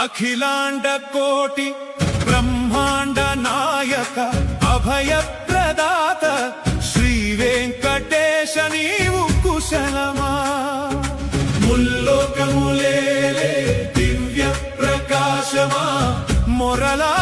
అఖిలాండ కోటి బ్రహ్మాండ నాయక అభయ ప్రదాత శ్రీ వెంకటేశ నీవు కుశలమా ముల్లోకములేలే దివ్య ప్రకాశమా మొరలా